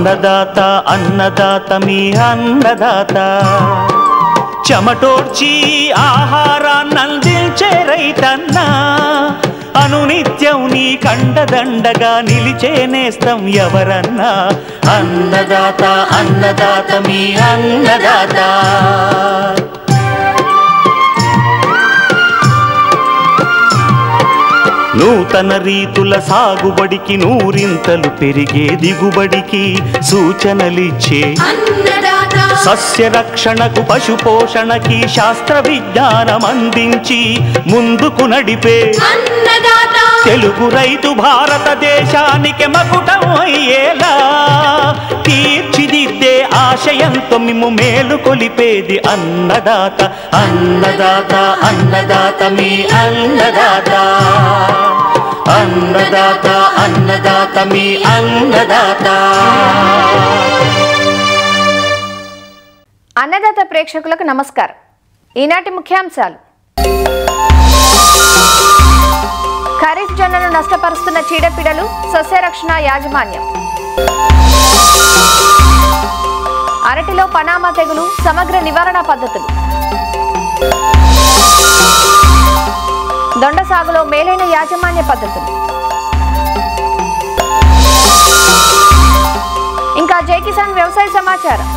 అన్నదాత అన్నదాత మీ అన్నదాత చెమటోడ్చి ఆహారాన్నందించే రైతన్నా అనునిత్యం నీ కండదండగా నిలిచే నేస్తం ఎవరన్నా అన్నదాత అన్నదాత మీ అన్నదాత నూతన రీతుల సాగుబడికి నూరింతలు పెరిగే దిగుబడికి సూచనలిచ్చే సస్య రక్షణకు పశు పోషణకి శాస్త్ర విజ్ఞానం అందించి ముందుకు నడిపే తెలుగు రైతు భారతదేశానికి మకుటం అయ్యేలా తీర్చిదిద్దే ఆశయంతో మిమ్ము మేలు కొలిపేది అన్నదాత అన్నదాత అన్నదాత మీ అన్నదాత అన్నదాత అన్నదాత మీ అన్నదాత. అన్నదాత ప్రేక్షకులకు నమస్కారం. ఈనాటి ముఖ్యాంశాలు: ఖరీఫ్ జొన్నను నష్టపరుస్తున్న చీడపీడలు, సస్యరక్షణ యాజమాన్యం, అరటిలో పనామా తెగులు సమగ్ర నివారణ పద్ధతులు, దొండ సాగులో మేలైన యాజమాన్య పద్ధతులు, ఇంకా జై కిసాన్ వ్యవసాయ సమాచారం.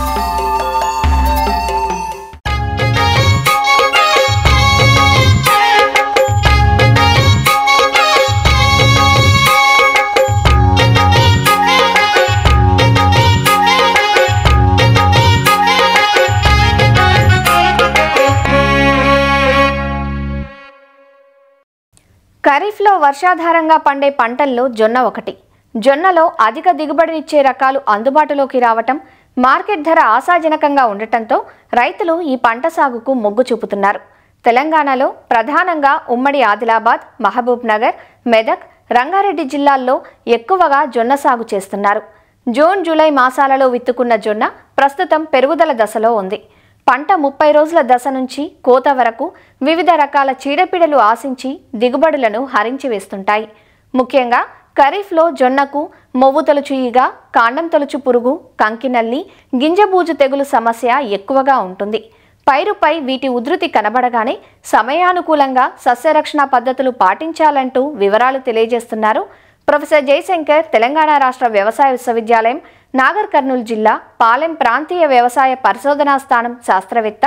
ఖరీఫ్లో వర్షాధారంగా పండే పంటల్లో జొన్న ఒకటి. జొన్నలో అధిక దిగుబడినిచ్చే రకాలు అందుబాటులోకి రావటం, మార్కెట్ ధర ఆశాజనకంగా ఉండటంతో రైతులు ఈ పంట సాగుకు మొగ్గు చూపుతున్నారు. తెలంగాణలో ప్రధానంగా ఉమ్మడి ఆదిలాబాద్, మహబూబ్ నగర్, మెదక్, రంగారెడ్డి జిల్లాల్లో ఎక్కువగా జొన్న సాగు చేస్తున్నారు. జూన్, జూలై మాసాలలో విత్తుకున్న జొన్న ప్రస్తుతం పెరుగుదల దశలో ఉంది. పంట 30 రోజుల దశ నుంచి కోత వరకు వివిధ రకాల చీడపీడలు ఆశించి దిగుబడులను హరించి వేస్తుంటాయి. ముఖ్యంగా ఖరీఫ్లో జొన్నకు మొవ్వు తొలుచు ఈగ, కాండం తొలుచు పురుగు, కంకినల్లి, గింజబూజు తెగులు సమస్య ఎక్కువగా ఉంటుంది. పైరుపై వీటి ఉధృతి కనబడగానే సమయానుకూలంగా సస్యరక్షణ పద్ధతులు పాటించాలంటూ వివరాలు తెలియజేస్తున్నారు ప్రొఫెసర్ జయశంకర్, తెలంగాణ రాష్ట్ర వ్యవసాయ విశ్వవిద్యాలయం, నాగర్ కర్నూలు జిల్లా పాలెం ప్రాంతీయ వ్యవసాయ పరిశోధనా స్థానం శాస్త్రవేత్త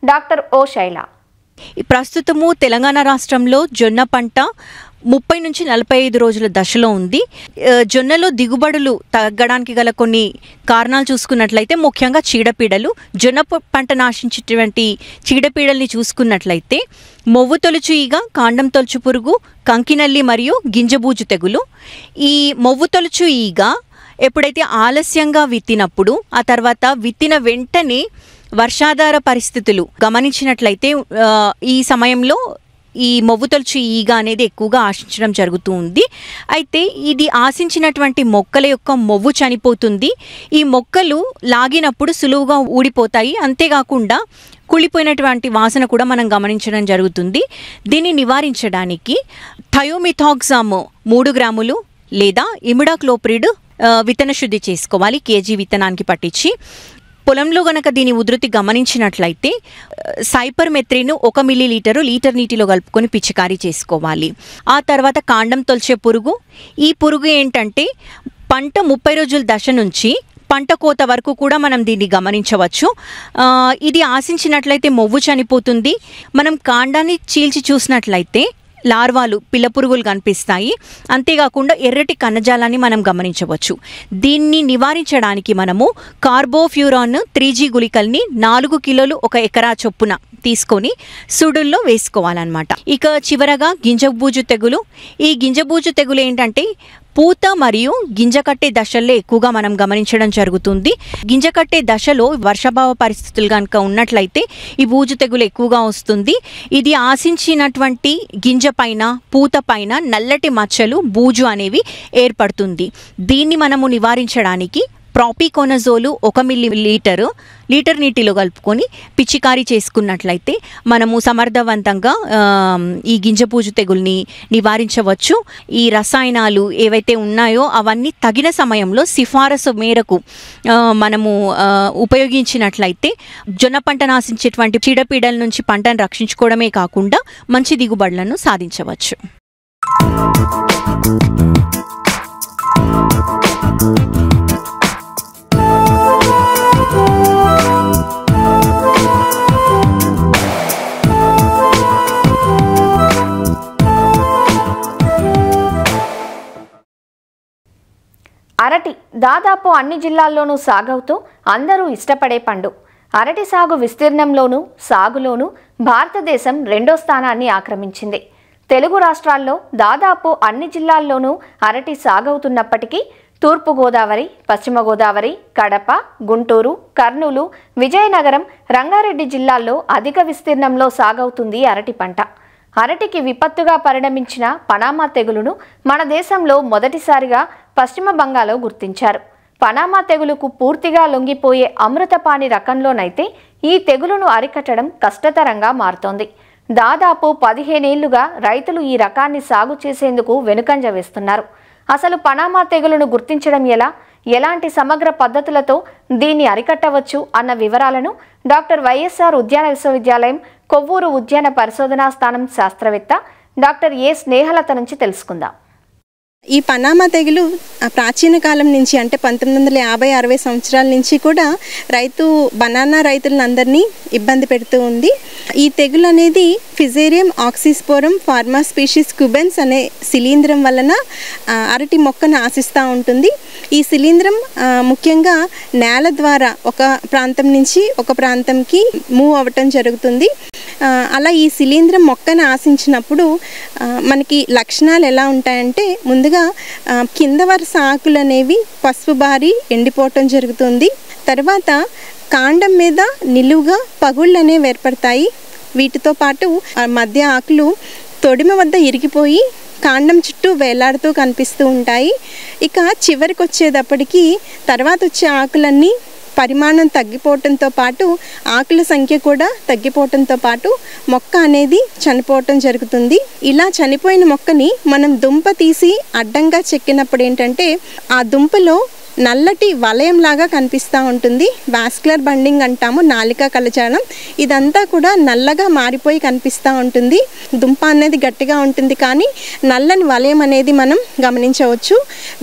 డాక్టర్ ఓ శైల. ప్రస్తుతము తెలంగాణ రాష్ట్రంలో జొన్న పంట 30 నుంచి 45 రోజుల దశలో ఉంది. జొన్నలో దిగుబడులు తగ్గడానికి గల కొన్ని కారణాలు చూసుకున్నట్లయితే ముఖ్యంగా చీడపీడలు. జొన్న పంట నాశించేటువంటి చీడపీడల్ని చూసుకున్నట్లయితే మొవ్వు తొలుచు ఈగ, కాండం తొలుచు పురుగు, కంకినల్లి మరియు గింజబూజు తెగులు. ఈ మొవ్వు తొలుచు ఈగ ఎప్పుడైతే ఆలస్యంగా విత్తినప్పుడు, ఆ తర్వాత విత్తిన వెంటనే వర్షాధార పరిస్థితులు గమనించినట్లయితే ఈ సమయంలో ఈ మొవ్వు తొలుచు ఈగ అనేది ఎక్కువగా ఆశించడం జరుగుతూ ఉంది. అయితే ఇది ఆశించినటువంటి మొక్కల యొక్క మొవ్వు చనిపోతుంది. ఈ మొక్కలు లాగినప్పుడు సులువుగా ఊడిపోతాయి. అంతేకాకుండా కుళ్ళిపోయినటువంటి వాసన కూడా మనం గమనించడం జరుగుతుంది. దీన్ని నివారించడానికి థయోమిథాక్సామ్ 3 గ్రాములు లేదా ఇమిడాక్లోప్రిడ్ విత్తన శుద్ధి చేసుకోవాలి కేజీ విత్తనానికి పట్టించి. పొలంలో గనక దీని ఉధృతి గమనించినట్లయితే సైపర్మెత్రిన్ 1 మిల్లీలీటరు లీటర్ నీటిలో కలుపుకొని పిచికారీ చేసుకోవాలి. ఆ తర్వాత కాండం తొలిచే పురుగు. ఈ పురుగు ఏంటంటే పంట 30 రోజుల దశ నుంచి పంట కోత వరకు కూడా మనం దీన్ని గమనించవచ్చు. ఇది ఆశించినట్లయితే మొవ్వు చనిపోతుంది. మనం కాండాన్ని చీల్చి చూసినట్లయితే లార్వాలు, పిల్ల పురుగులు కనిపిస్తాయి. అంతేకాకుండా ఎర్రటి కణజాలాన్ని మనం గమనించవచ్చు. దీన్ని నివారించడానికి మనము కార్బోఫ్యూరాన్ 3G గుళికల్ని 4 కిలోలు 1 ఎకరా చొప్పున తీసుకొని సుడుల్లో వేసుకోవాలన్నమాట. ఇక చివరగా గింజబూజు తెగులు. ఈ గింజబూజు తెగులు ఏంటంటే పూత మరియు గింజ కట్టే దశల్లో ఎక్కువగా మనం గమనించడం జరుగుతుంది. గింజ కట్టే దశలో వర్షాభావ పరిస్థితులు కనుక ఉన్నట్లయితే ఈ బూజు తెగులు ఎక్కువగా వస్తుంది. ఇది ఆశించినటువంటి గింజ పైన, పూత పైన నల్లటి మచ్చలు, బూజు అనేవి ఏర్పడుతుంది. దీన్ని మనము నివారించడానికి ప్రాపికోనజోలు 1 మిల్లీలీటర్ నీటిలో కలుపుకొని పిచికారీ చేసుకున్నట్లయితే మనము సమర్థవంతంగా ఈ గింజపూజు తెగుల్ని నివారించవచ్చు. ఈ రసాయనాలు ఏవైతే ఉన్నాయో అవన్నీ తగిన సమయంలో సిఫారసు మేరకు మనము ఉపయోగించినట్లయితే జొన్న పంట నాశించేటువంటి చీడపీడల నుంచి పంటను రక్షించుకోవడమే కాకుండా మంచి దిగుబడులను సాధించవచ్చు. అరటి దాదాపు అన్ని జిల్లాల్లోనూ సాగవుతూ అందరూ ఇష్టపడే పండు. అరటి సాగు విస్తీర్ణంలోనూ సాగులోనూ భారతదేశం 2వ స్థానాన్ని ఆక్రమించింది. తెలుగు రాష్ట్రాల్లో దాదాపు అన్ని జిల్లాల్లోనూ అరటి సాగవుతున్నప్పటికీ తూర్పుగోదావరి, పశ్చిమ గోదావరి, కడప, గుంటూరు, కర్నూలు, విజయనగరం, రంగారెడ్డి జిల్లాల్లో అధిక విస్తీర్ణంలో సాగవుతుంది అరటి పంట. అరటికి విపత్తుగా పరిణమించిన పనామా తెగులును మన దేశంలో మొదటిసారిగా పశ్చిమ బంగాల్లో గుర్తించారు. పనామా తెగులుకు పూర్తిగా లొంగిపోయే అమృతపాణి రకంలోనైతే ఈ తెగులును అరికట్టడం కష్టతరంగా మారుతోంది. దాదాపు 15 ఏళ్లుగా రైతులు ఈ రకాన్ని సాగు చేసేందుకు వెనుకంజ వేస్తున్నారు. అసలు పనామా తెగులును గుర్తించడం ఎలా, ఎలాంటి సమగ్ర పద్ధతులతో దీన్ని అరికట్టవచ్చు అన్న వివరాలను డాక్టర్ వైఎస్ఆర్ ఉద్యాన విశ్వవిద్యాలయం కొవ్వూరు ఉద్యాన పరిశోధనా స్థానం శాస్త్రవేత్త డాక్టర్ ఏ స్నేహలత నుంచి తెలుసుకుందాం. ఈ పనామా తెగులు ప్రాచీన కాలం నుంచి అంటే 1950-60 సంవత్సరాల నుంచి కూడా బనానా రైతులందరినీ ఇబ్బంది పెడుతూ ఉంది. ఈ తెగులు అనేది ఫిజేరియం ఆక్సిస్పోరం ఫార్మా స్పీషీస్ క్యూబెన్స్ అనే శిలీంధ్రం వలన అరటి మొక్కను ఆశిస్తూ ఉంటుంది. ఈ శిలీంధ్రం ముఖ్యంగా నేల ద్వారా ఒక ప్రాంతం నుంచి ఒక ప్రాంతంకి మూవ్ అవ్వటం జరుగుతుంది. అలా ఈ శిలీంధ్రం మొక్కను ఆశించినప్పుడు మనకి లక్షణాలు ఎలా ఉంటాయంటే, ముందుగా కింద వరుస ఆకులు అనేవి పసుపు బారి ఎండిపోవటం జరుగుతుంది. తర్వాత కాండం మీద నిలువుగా పగుళ్ళు అనేవి ఏర్పడతాయి. వీటితో పాటు మధ్య ఆకులు తొడిమ వద్ద ఇరిగిపోయి కాండం చుట్టూ వేలాడుతూ కనిపిస్తూ ఉంటాయి. ఇక చివరికి వచ్చేటప్పటికి తర్వాత వచ్చే ఆకులన్నీ పరిమాణం తగ్గిపోవటంతో పాటు ఆకుల సంఖ్య కూడా తగ్గిపోవటంతో పాటు మొక్క అనేది చనిపోవటం జరుగుతుంది. ఇలా చనిపోయిన మొక్కని మనం దుంప తీసి అడ్డంగా చెక్కినప్పుడు ఏంటంటే ఆ దుంపలో నల్లటి వలయం లాగా కనిపిస్తూ ఉంటుంది. వాస్కులర్ బండింగ్ అంటాము, నాలిక కలజాలం. ఇదంతా కూడా నల్లగా మారిపోయి కనిపిస్తూ ఉంటుంది. దుంప అనేది గట్టిగా ఉంటుంది కానీ నల్లని వలయం అనేది మనం గమనించవచ్చు.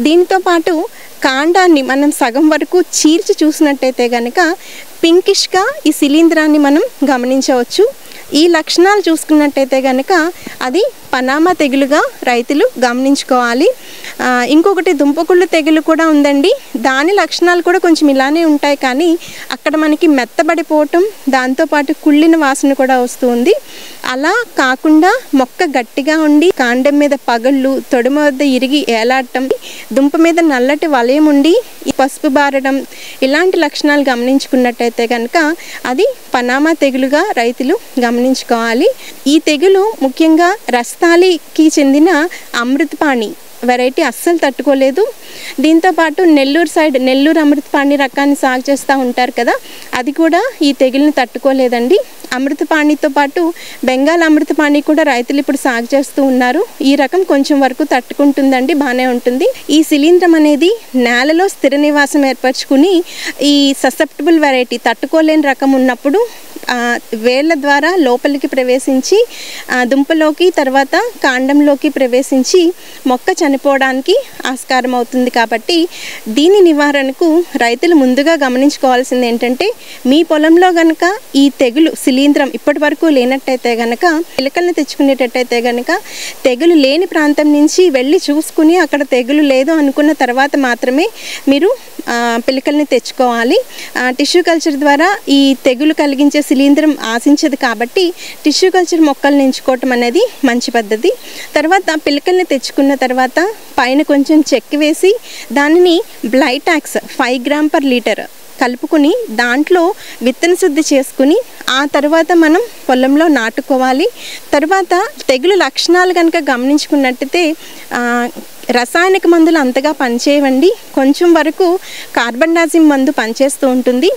దీంతో పాటు కాండాన్ని మనం సగం వరకు చీల్చి చూసినట్టయితే కనుక పింకిష్గా ఈ శిలీంధ్రాన్ని మనం గమనించవచ్చు. ఈ లక్షణాలు చూసుకున్నట్టయితే కనుక అది పనామా తెగులుగా రైతులు గమనించుకోవాలి. ఇంకొకటి దుంపకుళ్ళు తెగులు కూడా ఉందండి. దాని లక్షణాలు కూడా కొంచెం ఇలానే ఉంటాయి కానీ అక్కడ మనకి మెత్తబడిపోవటం, దాంతోపాటు కుళ్ళిన వాసన కూడా వస్తుంది. అలా కాకుండా మొక్క గట్టిగా ఉండి కాండం మీద పగళ్ళు, తొడిమ వద్ద ఇరిగి ఏలాడటం, దుంప మీద నల్లటి వలయం ఉండి పసుపు బారడం, ఇలాంటి లక్షణాలు గమనించుకున్నట్టయితే కనుక అది పనామా తెగులుగా రైతులు గమనించుకోవాలి. ఈ తెగులు ముఖ్యంగా రస్తాలికి చెందిన అమృతపాణి వెరైటీ అస్సలు తట్టుకోలేదు. దీంతోపాటు నెల్లూరు అమృతపాణి రకాన్ని సాగు చేస్తూ ఉంటారు కదా, అది కూడా ఈ తెగుల్ని తట్టుకోలేదండి. అమృతపాణితో పాటు బెంగాల్ అమృతపాణి కూడా రైతులు ఇప్పుడు సాగు చేస్తూ ఉన్నారు. ఈ రకం కొంచెం వరకు తట్టుకుంటుందండి, బాగానే ఉంటుంది. ఈ శిలీంధ్రం అనేది నేలలో స్థిర నివాసం ఏర్పరచుకుని ఈ ససెప్టబుల్ వెరైటీ తట్టుకోలేని రకం ఉన్నప్పుడు వేళ్ల ద్వారా లోపలికి ప్రవేశించి దుంపలోకి తర్వాత కాండంలోకి ప్రవేశించి మొక్క చనిపోవడానికి ఆస్కారం అవుతుంది. కాబట్టి దీని నివారణకు రైతులు ముందుగా గమనించుకోవాల్సింది ఏంటంటే, మీ పొలంలో గనక ఈ తెగులు శిలీంధ్రం ఇప్పటి వరకు లేనట్టయితే గనక పిలకల్ని తెచ్చుకునేటట్టయితే గనక తెగులు లేని ప్రాంతం నుంచి వెళ్ళి చూసుకుని అక్కడ తెగులు లేదు అనుకున్న తర్వాత మాత్రమే మీరు పిలకల్ని తెచ్చుకోవాలి. టిష్యూ కల్చర్ ద్వారా ఈ తెగులు కలిగించే శిలీంధ్రం ఆశించదు కాబట్టి టిష్యూ కల్చర్ మొక్కల్ని ఎంచుకోవటం అనేది మంచి పద్ధతి. తర్వాత పిలకల్ని తెచ్చుకున్న తర్వాత పైన కొంచెం చెక్కి వేసి దానిని బ్లైటాక్స్ 5 గ్రామ్ పర్ లీటర్ కలుపుకుని దాంట్లో విత్తన శుద్ధి చేసుకుని ఆ తర్వాత మనం పొలంలో నాటుకోవాలి. తర్వాత తెగులు లక్షణాలు కనుక గమనించుకున్నట్టయితే రసాయనిక మందులు అంతగా పనిచేయవండి. కొంచెం వరకు కార్బండాజిమ్ మందు పనిచేస్తూ ఉంటుంది.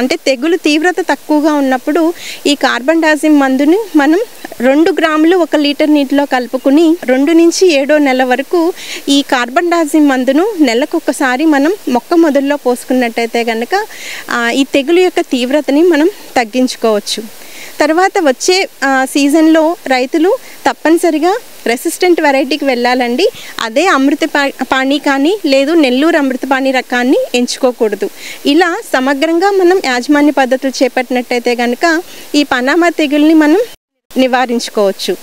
అంటే తెగులు తీవ్రత తక్కువగా ఉన్నప్పుడు ఈ కార్బండాజిమ్ మందుని మనం 2 గ్రాములు 1 లీటర్ నీటిలో కలుపుకుని 2 నుంచి 7వ నెల వరకు ఈ కార్బండాజిమ్ మందును నెలకొకసారి మనం మొక్క మొదల్లో పోసుకున్నట్టయితే కనుక ఈ తెగులు యొక్క తీవ్రతని మనం తగ్గించుకోవచ్చు. తర్వాత వచ్చే సీజన్లో రైతులు తప్పనిసరిగా రెసిస్టెంట్ వెరైటీకి వెళ్ళాలండి. అదే అమృతపాణి కానీ లేదు నెల్లూరు అమృతపాణి రకాన్ని ఎంచుకోకూడదు. ఇలా సమగ్రంగా మనం యాజమాన్య పద్ధతులు చేపట్టినట్టయితే కనుక ఈ పనామా తెగుల్ని మనం నివారించుకోవచ్చు.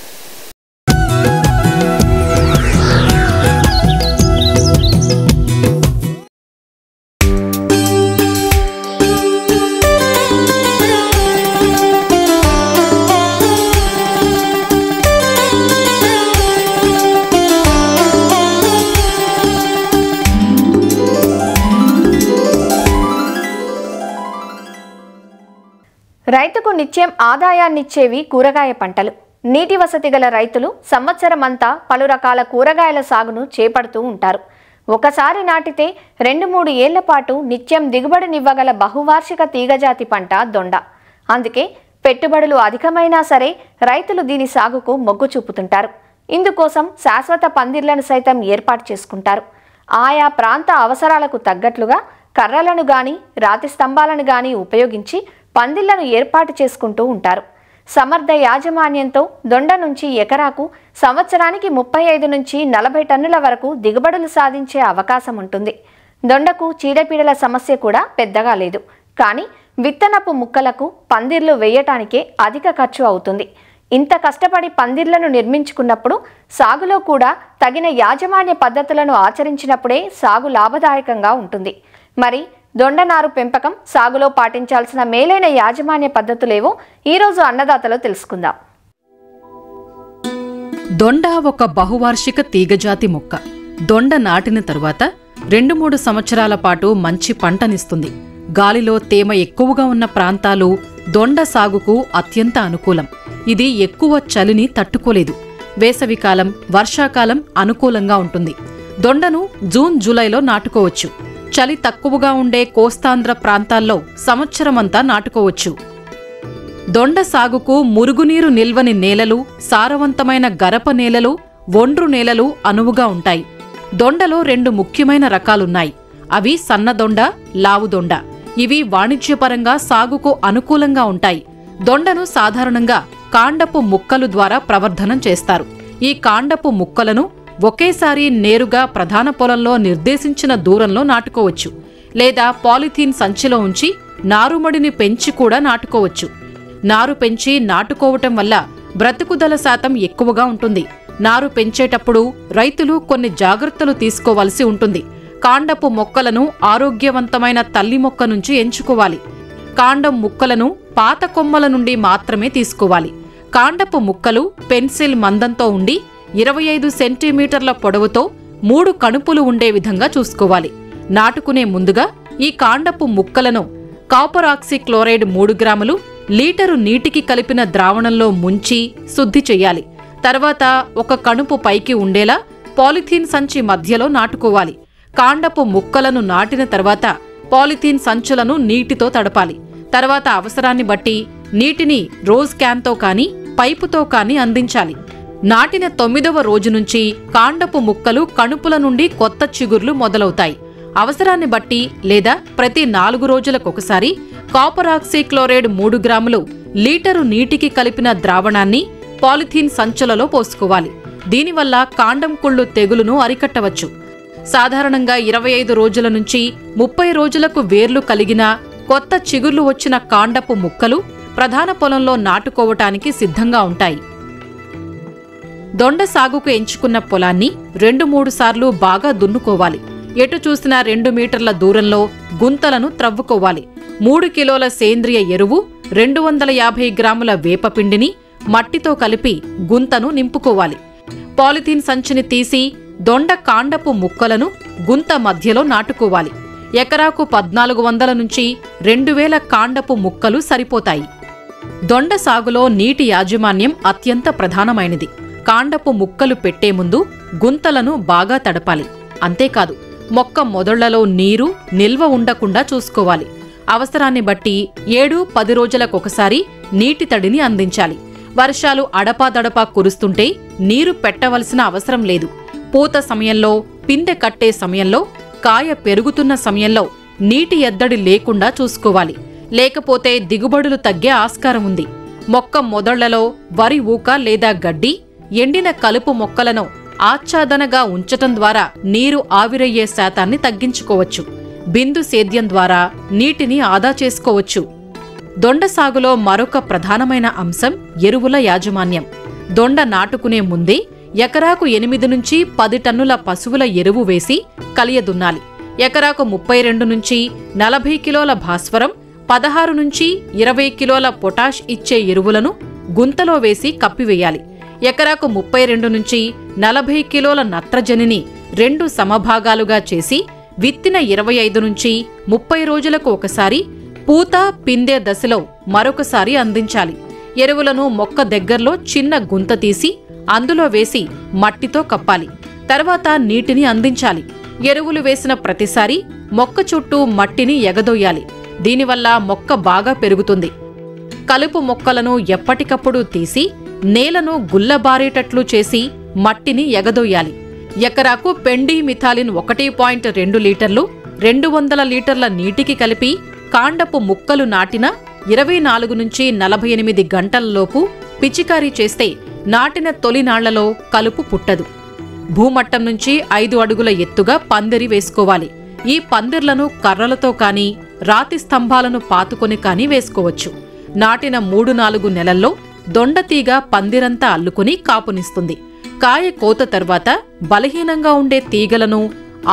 రైతుకు నిత్యం ఆదాయాన్నిచ్చేవి కూరగాయ పంటలు. నీటి వసతి గల రైతులు సంవత్సరమంతా పలు రకాల కూరగాయల సాగును చేపడుతూ ఉంటారు. ఒకసారి నాటితే 2-3 ఏళ్ల పాటు నిత్యం దిగుబడినివ్వగల బహువార్షిక తీగజాతి పంట దొండ. అందుకే పెట్టుబడులు అధికమైనా సరే రైతులు దీని సాగుకు మొగ్గు చూపుతుంటారు. ఇందుకోసం శాశ్వత పందిర్లను సైతం ఏర్పాటు చేసుకుంటారు. ఆయా ప్రాంత అవసరాలకు తగ్గట్లుగా కర్రలను గాని రాతి స్తంభాలను గాని ఉపయోగించి పందిళ్లను ఏర్పాటు చేసుకుంటూ ఉంటారు. సమర్థ యాజమాన్యంతో దొండ నుంచి ఎకరాకు సంవత్సరానికి 35 నుంచి 40 టన్నుల వరకు దిగుబడులు సాధించే అవకాశం ఉంటుంది. దొండకు చీడపీడల సమస్య కూడా పెద్దగా లేదు. కానీ విత్తనపు ముక్కలకు పందిర్లు వేయటానికే అధిక ఖర్చు అవుతుంది. ఇంత కష్టపడి పందిర్లను నిర్మించుకున్నప్పుడు సాగులో కూడా తగిన యాజమాన్య పద్ధతులను ఆచరించినప్పుడే సాగు లాభదాయకంగా ఉంటుంది. మరి దొండనారు పెంపకం సాగులో పాటించాల్సిన మేలైన యాజమాన్య పద్ధతులేవో ఈరోజు అన్నదాతలో తెలుసుకుందాం. దొండ ఒక బహువార్షిక తీగజాతి మొక్క. దొండ నాటిన తరువాత 2-3 సంవత్సరాల పాటు మంచి పంటనిస్తుంది. గాలిలో తేమ ఎక్కువగా ఉన్న ప్రాంతాలు దొండ సాగుకు అత్యంత అనుకూలం. ఇది ఎక్కువ చలిని తట్టుకోలేదు. వేసవికాలం, వర్షాకాలం అనుకూలంగా ఉంటుంది. దొండను జూన్, జూలైలో నాటుకోవచ్చు. చలి తక్కువగా ఉండే కోస్తాంధ్ర ప్రాంతాల్లో సంవత్సరమంతా నాటుకోవచ్చు. దొండ సాగుకు మురుగునీరు నిల్వని నేలలు, సారవంతమైన గరప నేలలు, ఒండ్రు నేలలు అనువుగా ఉంటాయి. దొండలో 2 ముఖ్యమైన రకాలున్నాయి. అవి సన్నదొండ, లావుదొండ. ఇవి వాణిజ్యపరంగా సాగుకు అనుకూలంగా ఉంటాయి. దొండను సాధారణంగా కాండపు ముక్కలు ద్వారా ప్రవర్ధనం చేస్తారు. ఈ కాండపు ముక్కలను ఒకేసారి నేరుగా ప్రధాన పొలంలో నిర్దేశించిన దూరంలో నాటుకోవచ్చు. లేదా పాలిథీన్ సంచిలో ఉంచి నారుమడిని పెంచి కూడా నాటుకోవచ్చు. నారు పెంచి నాటుకోవటం వల్ల బ్రతుకుదల శాతం ఎక్కువగా ఉంటుంది. నారు పెంచేటప్పుడు రైతులు కొన్ని జాగ్రత్తలు తీసుకోవాల్సి ఉంటుంది. కాండపు మొక్కలను ఆరోగ్యవంతమైన తల్లి మొక్క నుంచి ఎంచుకోవాలి. కాండం ముక్కలను పాత కొమ్మల నుండి మాత్రమే తీసుకోవాలి. కాండపు ముక్కలు పెన్సిల్ మందంతో ఉండి 25 సెంటీమీటర్ల పొడవుతో 3 కణుపులు ఉండే విధంగా చూసుకోవాలి. నాటుకునే ముందుగా ఈ కాండపు ముక్కలను కాపర్ ఆక్సీక్లోరైడ్ 3 గ్రాములు లీటరు నీటికి కలిపిన ద్రావణంలో ముంచి శుద్ధి చెయ్యాలి. తర్వాత ఒక కణుపు పైకి ఉండేలా పాలిథీన్ సంచి మధ్యలో నాటుకోవాలి. కాండపు ముక్కలను నాటిన తర్వాత పాలిథీన్ సంచులను నీటితో తడపాలి. తర్వాత అవసరాన్ని బట్టి నీటిని రోజ్ క్యాన్తో కానీ పైపుతో కానీ అందించాలి. నాటిన 9వ రోజు నుంచి కాండపు ముక్కలు కణుపుల నుండి కొత్త చిగుర్లు మొదలవుతాయి. అవసరాన్ని బట్టి లేదా ప్రతి 4 రోజులకొకసారి కాపర్ ఆక్సీక్లోరైడ్ 3 గ్రాములు లీటరు నీటికి కలిపిన ద్రావణాన్ని పాలిథీన్ సంచులలో పోసుకోవాలి. దీనివల్ల కాండం కుళ్ళు తెగులును అరికట్టవచ్చు. సాధారణంగా 25 రోజుల నుంచి 30 రోజులకు వేర్లు కలిగిన కొత్త చిగుర్లు వచ్చిన కాండపు ముక్కలు ప్రధాన పొలంలో నాటుకోవటానికి సిద్ధంగా ఉంటాయి. దొండ సాగుకు ఎంచుకున్న పొలాన్ని 2-3 సార్లు బాగా దున్నుకోవాలి. ఎటు చూసినా 2 మీటర్ల దూరంలో గుంతలను త్రవ్వుకోవాలి. 3 కిలోల సేంద్రియ ఎరువు, 250 గ్రాముల వేపపిండిని మట్టితో కలిపి గుంతను నింపుకోవాలి. పాలిథీన్ సంచిని తీసి దొండ కాండపు ముక్కలను గుంత మధ్యలో నాటుకోవాలి. ఎకరాకు 1400 నుంచి 2000 కాండపు ముక్కలు సరిపోతాయి. దొండ సాగులో నీటి యాజమాన్యం అత్యంత ప్రధానమైనది. కాండపు ముక్కలు పెట్టే ముందు గుంతలను బాగా తడపాలి. అంతేకాదు మొక్క మొదళ్లలో నీరు నిల్వ ఉండకుండా చూసుకోవాలి. అవసరాన్ని బట్టి 7-10 రోజులకొకసారి నీటి తడిని అందించాలి. వర్షాలు అడపాదడపా కురుస్తుంటే నీరు పెట్టవలసిన అవసరం లేదు. పూత సమయంలో, పిందె కట్టే సమయంలో, కాయ పెరుగుతున్న సమయంలో నీటి ఎద్దడి లేకుండా చూసుకోవాలి. లేకపోతే దిగుబడులు తగ్గే ఆస్కారం ఉంది. మొక్క మొదళ్లలో వరి ఊక లేదా గడ్డి, ఎండిన కలుపు మొక్కలను ఆచ్ఛాదనగా ఉంచటం ద్వారా నీరు ఆవిరయ్యే శాతాన్ని తగ్గించుకోవచ్చు. బిందు సేద్యం ద్వారా నీటిని ఆదా చేసుకోవచ్చు. దొండ సాగులో మరొక ప్రధానమైన అంశం ఎరువుల యాజమాన్యం. దొండ నాటుకునే ముందే ఎకరాకు 8 నుంచి 10 టన్నుల పశువుల ఎరువు వేసి కలియదున్నాలి. ఎకరాకు 32 నుంచి 40 కిలోల భాస్వరం, 16 నుంచి 20 కిలోల పొటాష్ ఇచ్చే ఎరువులను గుంతలో వేసి కప్పివేయాలి. ఎకరాకు 32 నుంచి 40 కిలోల నత్రజనిని 2 సమభాగాలుగా చేసి విత్తిన 25 నుంచి 30 రోజులకు ఒకసారి, పూత పిందె దశలో మరొకసారి అందించాలి. ఎరువులను మొక్క దగ్గర్లో చిన్న గుంత తీసి అందులో వేసి మట్టితో కప్పాలి. తర్వాత నీటిని అందించాలి. ఎరువులు వేసిన ప్రతిసారి మొక్క చుట్టూ మట్టిని ఎగదొయ్యాలి. దీనివల్ల మొక్క బాగా పెరుగుతుంది. కలుపు మొక్కలను ఎప్పటికప్పుడు తీసి నేలను గుల్లబారేటట్లు చేసి మట్టిని ఎగదొయ్యాలి. ఎకరాకు పెండి మిథాలిన్ 1.2 లీటర్లు 200 లీటర్ల నీటికి కలిపి కాండపు ముక్కలు నాటిన 24 నుంచి 48 గంటలలోపు పిచికారీ చేస్తే నాటిన తొలి నాళ్లలో కలుపు పుట్టదు. భూమట్టం నుంచి 5 అడుగుల ఎత్తుగా పందిరి వేసుకోవాలి. ఈ పందిర్లను కర్రలతో కానీ రాతి స్తంభాలను పాతుకొని కానీ వేసుకోవచ్చు. నాటిన 3-4 నెలల్లో దొండతీగ పందిరంతా అల్లుకుని కాపునిస్తుంది. కాయ కోత తర్వాత బలహీనంగా ఉండే తీగలను,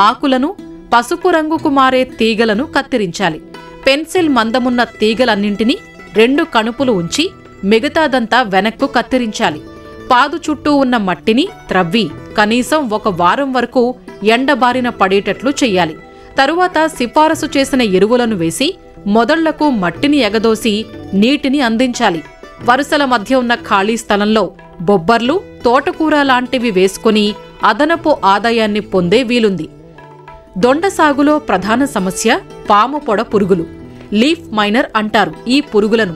ఆకులను, పసుపు రంగుకు మారే తీగలను కత్తిరించాలి. పెన్సిల్ మందమున్న తీగలన్నింటినీ 2 కణుపులు ఉంచి మిగతాదంతా వెనక్కు కత్తిరించాలి. పాదు చుట్టూ ఉన్న మట్టిని త్రవ్వి కనీసం 1 వారం వరకు ఎండబారిన పడేటట్లు చెయ్యాలి. తరువాత సిఫారసు చేసిన ఎరువులను వేసి మొదళ్లకు మట్టిని ఎగదోసి నీటిని అందించాలి. వరుసల మధ్య ఉన్న ఖాళీ స్థలంలో బొబ్బర్లు, తోటకూర లాంటివి వేసుకుని అదనపు ఆదాయాన్ని పొందే వీలుంది. దొండ సాగులో ప్రధాన సమస్య పాము పొడ పురుగులు. లీఫ్ మైనర్ అంటారు ఈ పురుగులను.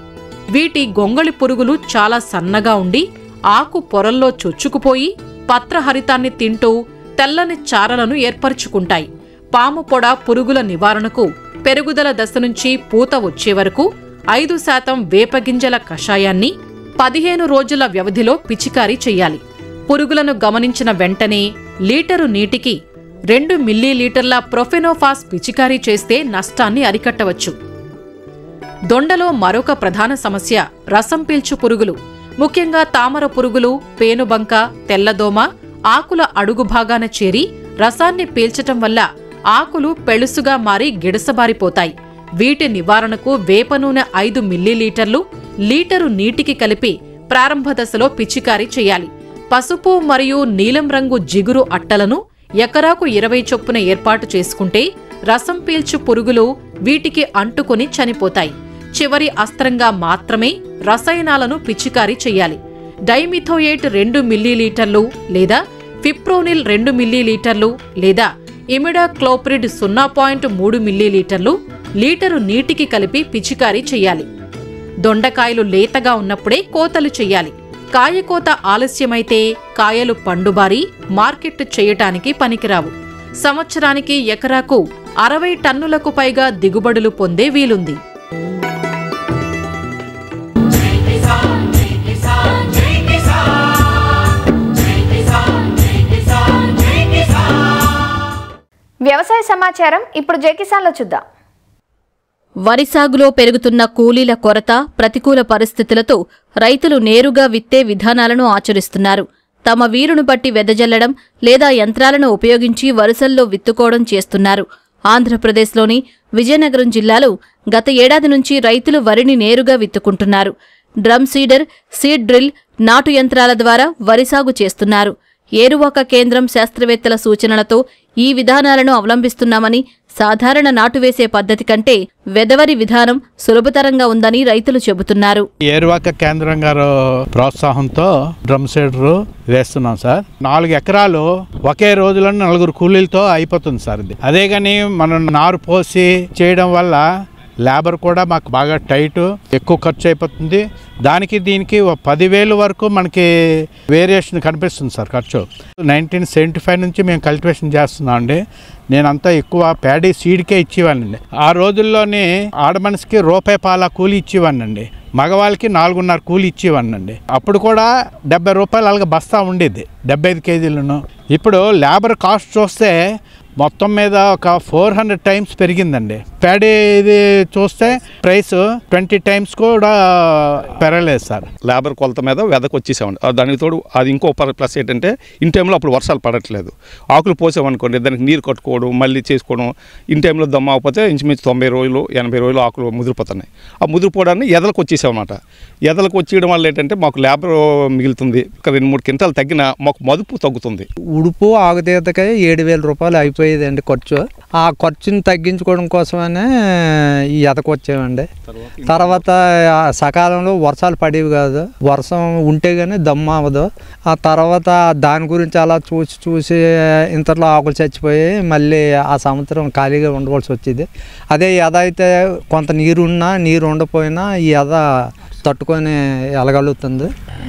వీటి గొంగళి పురుగులు చాలా సన్నగా ఉండి ఆకు పొరల్లో చొచ్చుకుపోయి పత్రహరితాన్ని తింటూ తెల్లని చారలను ఏర్పరుచుకుంటాయి. పాము పొడ పురుగుల నివారణకు పెరుగుదల దశ నుంచి పూత వచ్చే వరకు 5% వేపగింజల కషాయాన్ని 15 రోజుల వ్యవధిలో పిచికారీ చెయ్యాలి. పురుగులను గమనించిన వెంటనే లీటరు నీటికి 2 మిల్లీలీటర్ల ప్రొఫెనోఫాస్ పిచికారీ చేస్తే నష్టాన్ని అరికట్టవచ్చు. దొండలో మరొక ప్రధాన సమస్య రసం పీల్చు పురుగులు. ముఖ్యంగా తామర పురుగులు, పేనుబంక, తెల్లదోమ ఆకుల అడుగు భాగాన చేరి రసాన్ని పీల్చటం వల్ల ఆకులు పెళుసుగా మారి గిడసబారిపోతాయి. వీటి నివారణకు వేప నూనె 5 మిల్లీలీటర్లు లీటరు నీటికి కలిపి ప్రారంభ దశలో పిచికారీ చేయాలి. పసుపు మరియు నీలం రంగు జిగురు అట్టలను ఎకరాకు 20 చొప్పున ఏర్పాటు చేసుకుంటే రసం పీల్చు పురుగులు వీటికి అంటుకొని చనిపోతాయి. చివరి అస్త్రంగా మాత్రమే రసాయనాలను పిచికారీ చెయ్యాలి. డైమిథోయేట్ 2 మిల్లీలీటర్లు లేదా ఫిప్రోనిల్ 2 మిల్లీలీటర్లు లేదా ఇమిడాక్లోప్రిడ్ 0.3 మిల్లీలీటర్లు లీటరు నీటికి కలిపి పిచికారీ చెయ్యాలి. దొండకాయలు లేతగా ఉన్నప్పుడే కోతలు చెయ్యాలి. కాయకోత ఆలస్యమైతే కాయలు పండుబారి మార్కెట్ చేయటానికి పనికిరావు. సంవత్సరానికి ఎకరాకు 60 టన్నులకు పైగా దిగుబడులు పొందే వీలుంది. వ్యవసాయ సమాచారం ఇప్పుడు జైకిసాన్లో చూద్దాం. వరి సాగులో పెరుగుతున్న కూలీల కొరత, ప్రతికూల పరిస్థితులతో రైతులు నేరుగా విత్తే విధానాలను ఆచరిస్తున్నారు. తమ వీరును బట్టి వెదజల్లడం లేదా యంత్రాలను ఉపయోగించి వరుసల్లో విత్తుకోవడం చేస్తున్నారు. ఆంధ్రప్రదేశ్లోని విజయనగరం జిల్లాలో గత ఏడాది నుంచి రైతులు వరిని నేరుగా విత్తుకుంటున్నారు. డ్రమ్ సీడర్, సీడ్ డ్రిల్, నాటు యంత్రాల ద్వారా వరి సాగు చేస్తున్నారు. ఏరువాక కేంద్రం శాస్త్రవేత్తల సూచనలతో ఈ విధానాలను అవలంబిస్తున్నామని సాధారణ నాటు వేసే పద్ధతి కంటే వెదవరి విధానం సులభతరంగా ఉందని రైతులు చెబుతున్నారు. ఏరువాక కేంద్రం గారు ప్రోత్సాహంతో డ్రమ్ సీడర్ వేస్తున్నాం సార్. 4 ఎకరాలు ఒకే రోజులో 4 కూలీలతో అయిపోతుంది సార్. ఇది అదే కానీ మనం నారు పోసి చేయడం వల్ల లేబర్ కూడా మాకు బాగా టైట్, ఎక్కువ ఖర్చు అయిపోతుంది. దానికి దీనికి 10,000 వరకు మనకి వేరియేషన్ కనిపిస్తుంది సార్ ఖర్చు. 1975 నుంచి మేము కల్టివేషన్ చేస్తున్నాం అండి. నేనంతా ఎక్కువ ప్యాడీ సీడ్కే ఇచ్చేవాడినండి. ఆ రోజుల్లోనే ఆడ మనిషికి ₹1 కూలి ఇచ్చేవాడినండి, మగవాళ్ళకి 4.5 కూలి ఇచ్చేవాడినండి. అప్పుడు కూడా ₹70 అలాగే బస్తా ఉండేది, 75 కేజీలను. ఇప్పుడు లేబర్ కాస్ట్ చూస్తే మొత్తం మీద ఒక 400 టైమ్స్ పెరిగిందండి. ప్యాడీ ఇది చూస్తే ప్రైస్ 20 టైమ్స్ కూడా పెరగలేదు సార్. లేబర్ కొలత మీద వెదకు వచ్చేసామండి. దానికి తోడు అది ఇంకో ప్లస్ ఏంటంటే ఇన్ టైంలో అప్పుడు వర్షాలు పడట్లేదు. ఆకులు పోసామనుకోండి, దానికి నీరు కట్టుకోవడం మళ్ళీ చేసుకోవడం, ఇన్ టైంలో దమ్మ అవ్వకపోతే ఇంచుమించు 90 రోజులు 80 రోజులు ఆకులు ముదిరిపోతున్నాయి. ఆ ముదిరిపోవడాన్ని ఎదలకు వచ్చేసామన్నమాట. ఎదలకు వచ్చేయడం వల్ల ఏంటంటే మాకు లేబర్ మిగులుతుంది. ఒక 2-3 క్వింటాలు తగ్గినా మాకు మదుపు తగ్గుతుంది. ఉడుపు ఆగుతీతకే ₹7,000 అయిపోయేదండి ఖర్చు. ఆ ఖర్చుని తగ్గించుకోవడం కోసమనే ఈ ఎదకు వచ్చామండి. తర్వాత సకాలంలో వర్షాలు పడేవి కాదు, వర్షం ఉంటే కానీ దమ్ము అవ్వదు. ఆ తర్వాత దాని గురించి అలా చూసి ఇంతలో ఆకులు చచ్చిపోయి మళ్ళీ ఆ సంవత్సరం ఖాళీగా ఉండవలసి వచ్చేది. అదే ఎద అయితే కొంత నీరున్నా నీరు ఉండపోయినా ఈ ఎద తట్టుకొని వెళ్ళగలుగుతుంది.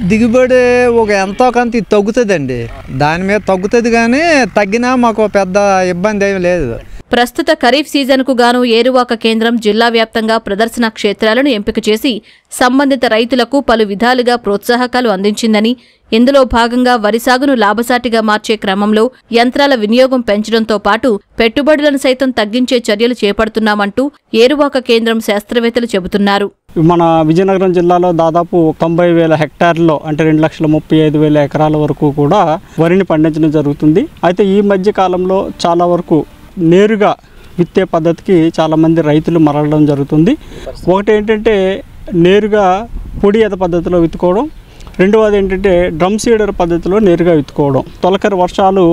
దిగుబడి ఒక ఎంతో కొంత తగ్గుతుందండి, దాని మీద తగ్గుతుంది. కానీ తగ్గినా మాకు పెద్ద ఇబ్బంది ఏమి లేదు. ప్రస్తుత ఖరీఫ్ సీజన్కు గాను ఏరువాక కేంద్రం జిల్లా వ్యాప్తంగా ప్రదర్శన క్షేత్రాలను ఎంపిక చేసి సంబంధిత రైతులకు పలు విధాలుగా ప్రోత్సాహకాలు అందించిందని, ఇందులో భాగంగా వరి సాగును లాభసాటిగా మార్చే క్రమంలో యంత్రాల వినియోగం పెంచడంతో పాటు పెట్టుబడులను సైతం తగ్గించే చర్యలు చేపడుతున్నామంటూ ఏరువాక కేంద్రం శాస్త్రవేత్తలు చెబుతున్నారు. మన విజయనగరం జిల్లాలో దాదాపు 90,000 హెక్టార్లలో అంటే 2,35,000 ఎకరాల వరకు కూడా వరిని పండించడం జరుగుతుంది. అయితే ఈ మధ్య కాలంలో చాలా వరకు నేరుగా విత్తే పద్ధతికి చాలామంది రైతులు మరలడం జరుగుతుంది. ఒకటి ఏంటంటే నేరుగా పొడి ఎద పద్ధతిలో విత్తుకోవడం, రెండవది ఏంటంటే డ్రమ్ సీడర్ పద్ధతిలో నేరుగా విత్తుకోవడం. తొలకరి వర్షాలు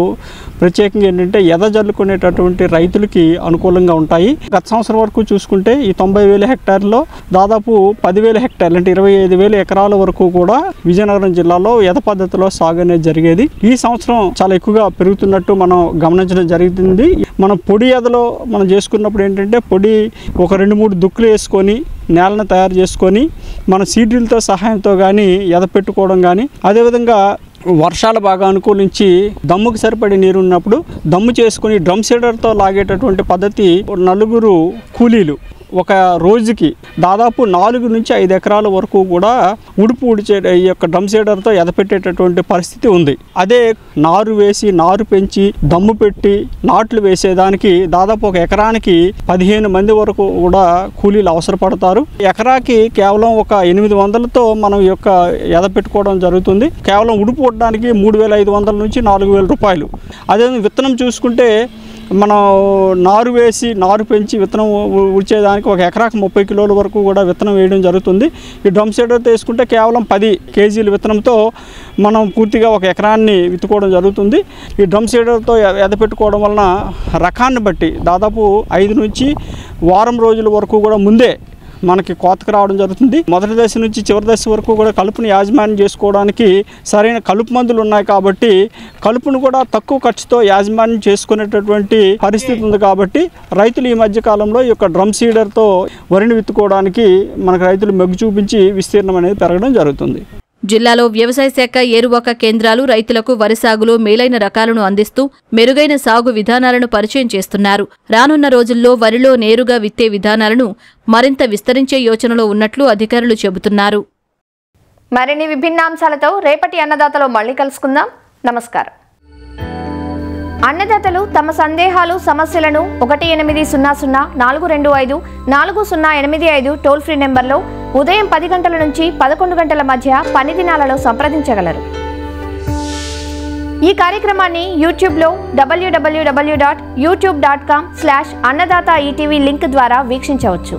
ప్రత్యేకంగా ఏంటంటే ఎద జల్లుకునేటటువంటి రైతులకి అనుకూలంగా ఉంటాయి. గత సంవత్సరం వరకు చూసుకుంటే ఈ 90,000 హెక్టార్లో దాదాపు 10,000 హెక్టార్లు అంటే 25,000 ఎకరాల వరకు కూడా విజయనగరం జిల్లాలో ఎద పద్ధతిలో సాగు అనేది జరిగేది. ఈ సంవత్సరం చాలా ఎక్కువగా పెరుగుతున్నట్టు మనం గమనించడం జరుగుతుంది. మనం పొడి ఎదలో మనం చేసుకున్నప్పుడు ఏంటంటే పొడి ఒక 2-3 దుక్కులు వేసుకొని నేలను తయారు చేసుకొని మన సీడ్రిల్తో సహాయంతో కానీ ఎద పెట్టుకోవడం కానీ, అదేవిధంగా వర్షాలు బాగా అనుకూలించి దమ్ముకి సరిపడే నీరు ఉన్నప్పుడు దమ్ము చేసుకుని డ్రమ్ సీడర్తో లాగేటటువంటి పద్ధతి 4 కూలీలు ఒక రోజుకి దాదాపు 4 నుంచి 5 ఎకరాల వరకు కూడా ఉడుపు ఉడిచే ఈ యొక్క డ్రమ్ సీడర్తో ఎదపెట్టేటటువంటి పరిస్థితి ఉంది. అదే నారు వేసి నారు పెంచి దమ్ము పెట్టి నాట్లు వేసేదానికి దాదాపు ఒక ఎకరానికి 15 మంది వరకు కూడా కూలీలు అవసరపడతారు. ఎకరాకి కేవలం ఒక 800తో మనం ఈ యొక్క ఎదపెట్టుకోవడం జరుగుతుంది. కేవలం ఉడుపు కొట్టడానికి 3,500 నుంచి 4,000 రూపాయలు. అదే విత్తనం చూసుకుంటే మనం నారు వేసి నారు పెంచి విత్తనం ఉడిచేదానికి ఒక ఎకరాకు 30 కిలోల వరకు కూడా విత్తనం వేయడం జరుగుతుంది. ఈ డ్రమ్ సీడర్తో వేసుకుంటే కేవలం 10 కేజీల విత్తనంతో మనం పూర్తిగా ఒక ఎకరాన్ని విత్తుకోవడం జరుగుతుంది. ఈ డ్రమ్ సీడర్తో ఎదపెట్టుకోవడం వలన రకాన్ని బట్టి దాదాపు 5 నుంచి వారం రోజుల వరకు కూడా ముందే మనకి కోతకు రావడం జరుగుతుంది. మొదటి దశ నుంచి చివరి దశ వరకు కూడా కలుపుని యాజమాన్యం చేసుకోవడానికి సరైన కలుపు మందులు ఉన్నాయి కాబట్టి కలుపును కూడా తక్కువ ఖర్చుతో యాజమాన్యం చేసుకునేటటువంటి పరిస్థితి ఉంది. కాబట్టి రైతులు ఈ మధ్య కాలంలో ఈ యొక్క డ్రమ్ సీడర్తో వరిని విత్తుకోవడానికి మనకు రైతులు మొగ్గు చూపించి విస్తీర్ణం అనేది పెరగడం జరుగుతుంది. జిల్లాలో వ్యవసాయ శాఖ ఏరువాక కేంద్రాలు రైతులకు వరి సాగులో మేలైన రకాలను అందిస్తూ మెరుగైన సాగు విధానాలను పరిచయం చేస్తున్నారు. రానున్న రోజుల్లో వరిలో నేరుగా విత్తే విధానాలను మరింత విస్తరించే యోచనలో ఉన్నట్లు అధికారులు చెబుతున్నారు. మరిన్ని విభిన్నాంశాలతో రేపటి అన్నదాతలో మళ్ళీ కలుసుకుందాం. నమస్కారం. అన్నదాతలు తమ సందేహాలు సమస్యలను 1800-425-4085 టోల్ ఫ్రీ నెంబర్లో ఉదయం 10 గంటల నుంచి 11 గంటల మధ్య పని దినాలలో సంప్రదించగలరు. ఈ కార్యక్రమాన్ని యూట్యూబ్లో www.youtube.com/annadaata ETV లింక్ ద్వారా వీక్షించవచ్చు.